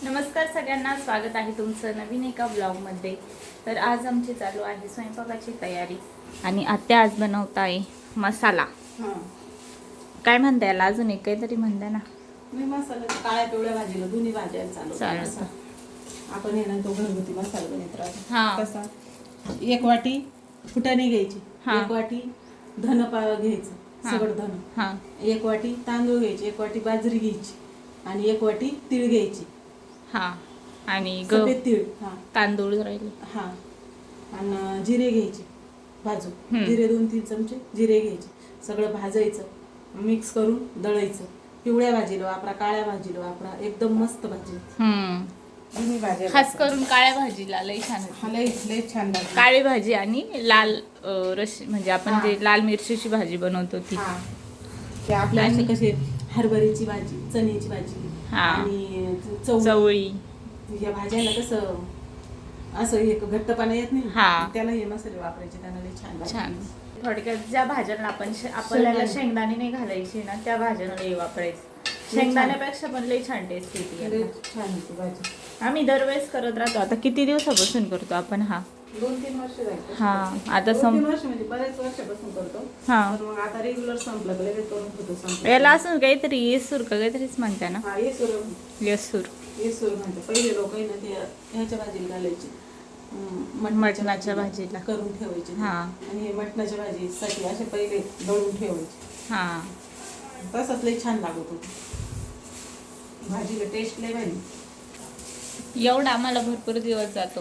नमस्कार सगळ्यांना, स्वागत आहे तुमचं नवीन एका ब्लॉगमध्ये। तर आज आमची चालू आहे स्वयंपाकाची तयारी आणि आत्या आज बनवत आहे मसाला। काय म्हणता याला? अजून एक काहीतरी म्हणता ना? मी मसाला काळ्या पिवळ्या भाजीला दोन्ही भाज्या चालू आपण हे ना तो घरगुती मसाला बनवत राहतो। कसा? 1 वाटी फुटाणे घ्यायची, 1 वाटी धन घ्यायचं, सगळं धन, 1 वाटी तांदूळ घ्यायचे, 1 वाटी बाजरी घ्यायची आणि 1 वाटी तीळ घ्यायची। आणि सफेद तीळ, तांदूळ राहिले, आणि जिरे घ्यायचे भाजून, जिरे 2-3 चमचे जिरे घ्यायचे, सगळं भाजायचं, मिक्स करून दळायचं। पिवळ्या भाजीला वापरा, काळ्या भाजीला वापरा, एकदम मस्त भाजी। दोन्ही भाज्या खास करून काळ्या भाजीला लई छान होते। लई छान भाजी, काळी भाजी आणि लाल रशी, म्हणजे आपण जे लाल मिरचीची भाजी बनवतो ती। ते आपल्या कसे हरभऱ्याची भाजी, चण्याची भाजी आणि चवळी, या भाज्याला कसं असं एक घट्टपणा येत नाही, त्याला हे मसाले वापरायचे, त्याला लई छान। थोडक्यात ज्या भाज्यांना आपल्याला शेंगदाणे नाही घालायची ना, त्या भाज्यांना लई वापरायचं। शेंगदाण्यापेक्षा पण लई छान टेस्ट येते, छान होती भाजी। आम्ही दरवेळेस करत राहतो। आता किती दिवसापासून करतो आपण? 2-3 वर्ष झाली। आता 2-3 वर्ष म्हणजे बरेच वर्षापासून करतो। मग आता रेग्युलर संपलं, लगेच करून होतो। याला असं काहीतरी येसूर का काहीतरीच म्हणता ना? येसूर म्हणते। पहिले लोक आहे ना ते ह्याच्या भाजीला घालायची, मटणाच्या भाजीला करून ठेवायची, आणि हे मटणाच्या भाजीसाठी असे पहिले दळून ठेवायचे। तसंच लई छान लागत होतं, भाजीला टेस्ट लई भारी। एवढा आम्हाला भरपूर दिवस जातो।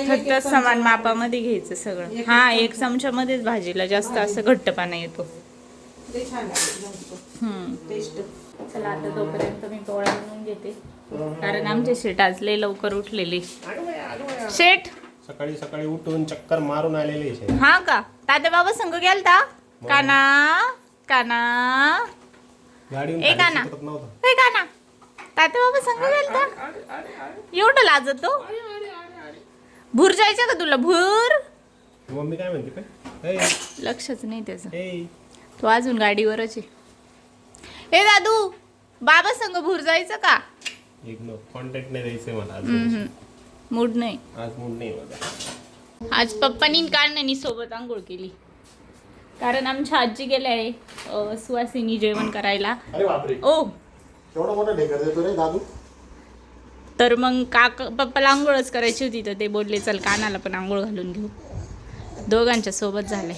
फक्त समान मापामध्ये घ्यायचं सगळं। 1 चमच्यामध्येच भाजीला जास्त असं घट्टपणा येतो। चला आता तोपर्यंत मी पोळ्या बनवून घेते, कारण आमचे शेट आज लय लवकर उठलेले। शेट सकाळी सकाळी उठून चक्कर मारून आलेले। का तात्या बाबा संग गेलता? काना तात्या बाबा संग गेलता? एवढं लाजतो? भूर जायचं का तुला? भूर मम्मी काय म्हणते? काय लक्षच नाही त्याचं, तो अजून गाडीवरच आहे। ए दादू, बाबा संग भूर जायचं का? कॉन्टॅक्ट नाही द्यायचंय मला आज। मूड नाही आज, मूड नाही माझा। आज पप्पानी काढण्यानी सोबत आंघोळ केली, कारण आमच्या आजी गेल्या आहे सुवासिनी जेवण करायला। अरे बापरे, ओ एवढा मोठा ढेकर देतो रे दादू। तर मग पप्पाला आंघोळच करायची होती, तर ते बोलले चल कानाला पण आंघोळ घालून घेऊ। दोघांच्या सोबत झालंय।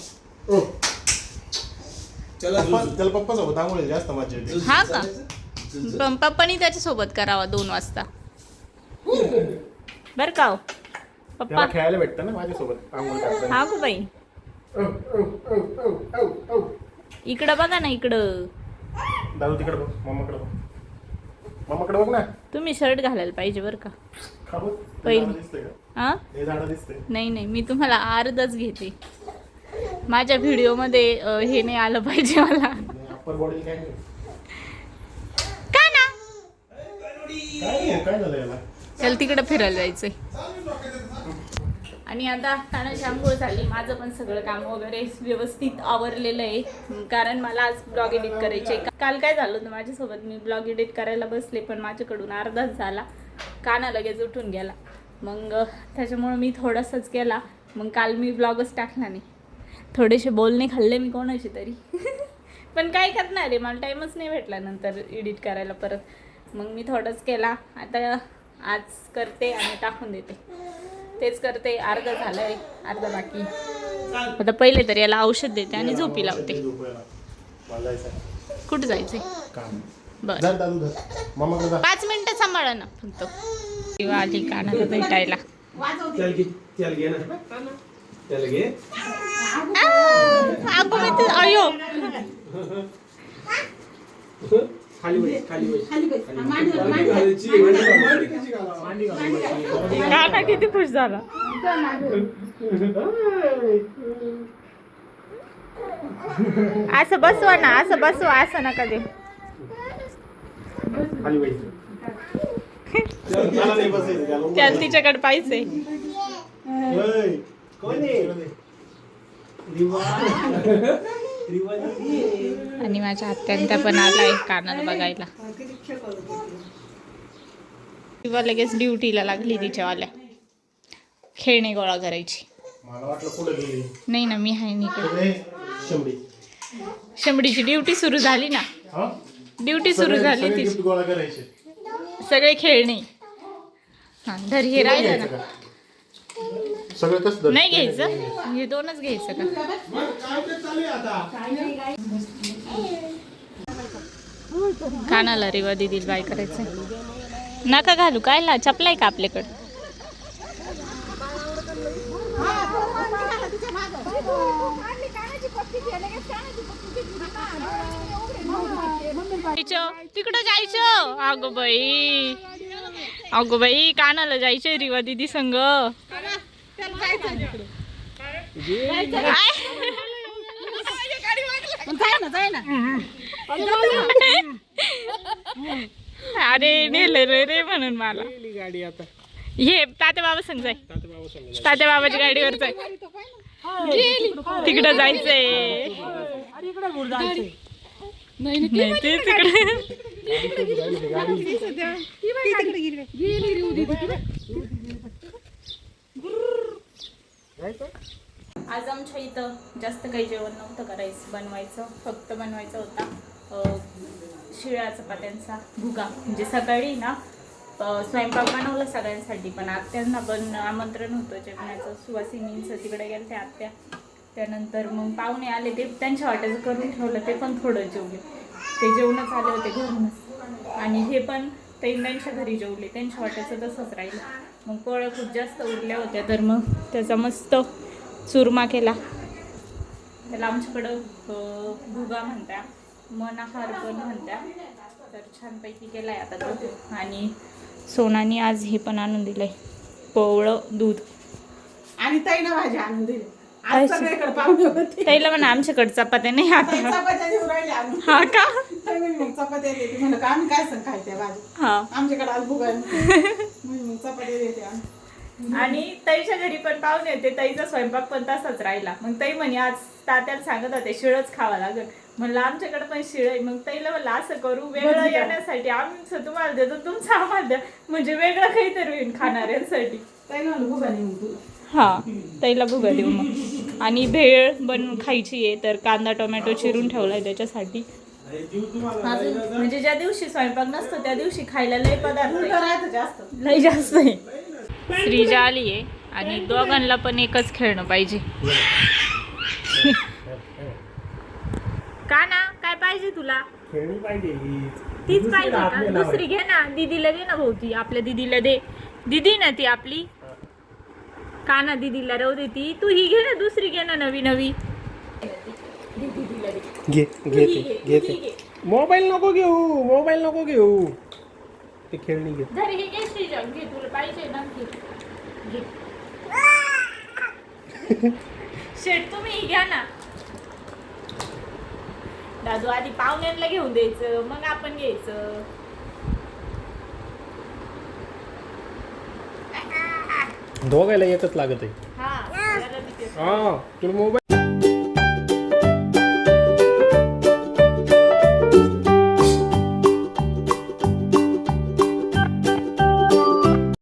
त्याला पप्पा सोबत आंघोळ जास्त मजा येते। का? पप्पानी त्याच्या सोबत करावा 2 वाजता, बर का? हो पप्पा खेळायला भेटतं ना माझ्यासोबत आंघोळ करताना। गो बाई, इकडं बघा ना, इकडं दादू तिकडे बघ, मम्माकडे बघ, मम्माकडे बघ ना। तुम्ही शर्ट घालायला पाहिजे बर का पहिले। नाही, मी तुम्हाला अर्धच घेते। माझ्या व्हिडिओ मध्ये हे नाही आलं पाहिजे मला। का ना? काय झालं याला? चल तिकडे फिरायला जायचंय। आणि आता कानाची आंघोळ झाली, माझं पण सगळं काम वगैरे व्यवस्थित आवरलेलं आहे, कारण मला आज ब्लॉग एडिट करायचे। काल काय झालं होतं माझ्यासोबत, मी ब्लॉग एडिट करायला बसले पण माझ्याकडून अर्धाच झाला, काना लगेच उठून गेला। मग त्याच्यामुळे मी थोडासाच केला, मग काल मी ब्लॉगच टाकला नाही। थोडेसे बोलणे खाल्ले मी कोणाचे तरी पण काय करणार आहे, मला टाईमच नाही भेटला नंतर एडिट करायला परत। मग मी थोडंच केला, आता आज करते आणि टाकून देते, तेच करते। अर्धा झालंय, अर्धा बाकी। आता पहिले तर याला औषध देते आणि झोपी लावते। कुठं जायचंय? बरं 5 मिनिटं सांभाळा ना फक्त। किंवा आली कानाला भेटायला। अयो काना किती खुश झाला। असं बसवा ना, असं बसवा, असं नका दे। त्याला तिच्याकडे पाहिजे। आणि माझ्या आत्यांचा पण आलाय कानाला बघायला। किंवा लगेच ड्युटीला लागली तिच्यावाल्या खेळणे गोळा करायची. मला वाटलं कुठे गेली. नाही ना, मी आहे निकडे. शेंबडी शंभरीची ड्युटी सुरू झाली ना. हा ड्युटी सुरू झाली सगळे ती. gift गोळा करायचे. सगळे खेळणे. हा धर, हे राहिलं ना. सगळं तसं नाही घ्यायचं, हे दोनच घ्यायचं का? कानाला रेवा दिदीला काय करायचं. नका घालू, काय ला चपलाय का आपल्याकडं? तिकडं जायचं. अगो बाई कानाला जायचंय रिवा दिदी संग. अरे नेलं रे म्हणून मला गाडी आता हे तात्या बाबा संग जाय. तात्या बाबाच्या गाडीवर जाय. तिकडं जायचंय. नाही ते तिकडे. आज आमच्या इथं जास्त काही जेवण नव्हतं बनवायचं. फक्त बनवायचं होता शिळ्या चपात्यांचा भुगा. म्हणजे सकाळी ना स्वयंपाक बनवला सगळ्यांसाठी, पण आत्यांना पण आमंत्रण होतं जेवणाचं. सुवासिनींचं तिकडे गेले ते आत्या. त्यानंतर मग पाहुणे आले, ते त्यांच्या वाट्याचं करून ठेवलं, ते पण थोडं जेवले. ते जेवणच आले होते घरूनच. आणि हे पण त्यांच्या घरी जेवले, त्यांच्या वाट्याचं तसंच राहिलं. मग पोळ्या खूप जास्त उरल्या होत्या, तर मग त्याचा मस्त चुरमा केला. त्याला आमच्याकडं भुगा म्हणत्या, मनाहार पण म्हणत्या. तर छानपैकी केलाय आता तो. आणि सोनानी आज हे पण आणून दिलंय, पोवळं दूध. आणि ताईनं भाजी आणून दिली. आज सगळीकडे पाहुणे होते. ताईला म्हणा आमच्याकडे चपात्या नाही आता. चपात्या देऊन राहिले आणून. हा का? ताई म्हणे मग चपात्या देते. म्हणलं का आम्ही काय सांग खायच्या भाजी. हा. आमच्याकडे आज भुगा मग चपात्या देते आणून. आणि ताईच्या घरी पण पाहुणे होते, ताईचा स्वयंपाक पण तसाच राहिला. मग ताई म्हणे आज तात्याला सांगत होते शिळच खावा लागेल. म्हणलं आमच्याकडे पण शिळ आहे. मग ताईला म्हणलं असं करू, वेगळं येण्यासाठी आमचं तुम्हाला देतो, तुमचं आम्हाला द्या, म्हणजे वेगळं काहीतरी होईल खाणाऱ्यांसाठी. ताईला म्हणलं भुगा नाही मग तुला. हा, ताईला भुगा देऊ मग. आणि भेळ बनवून खायची आहे, तर कांदा टोमॅटो चिरून ठेवलाय त्याच्यासाठी. अजून म्हणजे ज्या दिवशी स्वयंपाक नसतो त्या दिवशी खायला लय पदार्थ राहतं जास्त. लय जास्त आहे. श्रीजा आली आहे आणि दोघांना पण एकच खेळणं पाहिजे. का ना, काय पाहिजे तुला? खेळणी पाहिजे. तीच पाहिजे का? दुसरी घे ना, दीदीला दे ना भाऊ. ती आपल्या दीदीला दे. दीदी ना ती आपली. का ना दीदीला राहू दे ती. तू ही घे ना, दुसरी घे ना, नवी नवी. घे. मोबाईल नको घेऊ. ते खेळणी घे. धर ही घे श्रीजा, घे तुला पाहिजे ना, घे. शेट तुम्ही ही घ्या ना. दादू आधी पाहुण्यांना घेऊन द्यायचं, मग आपण घ्यायचं. दोघायला एकच लागत आहे. हा, तुला मोबाईल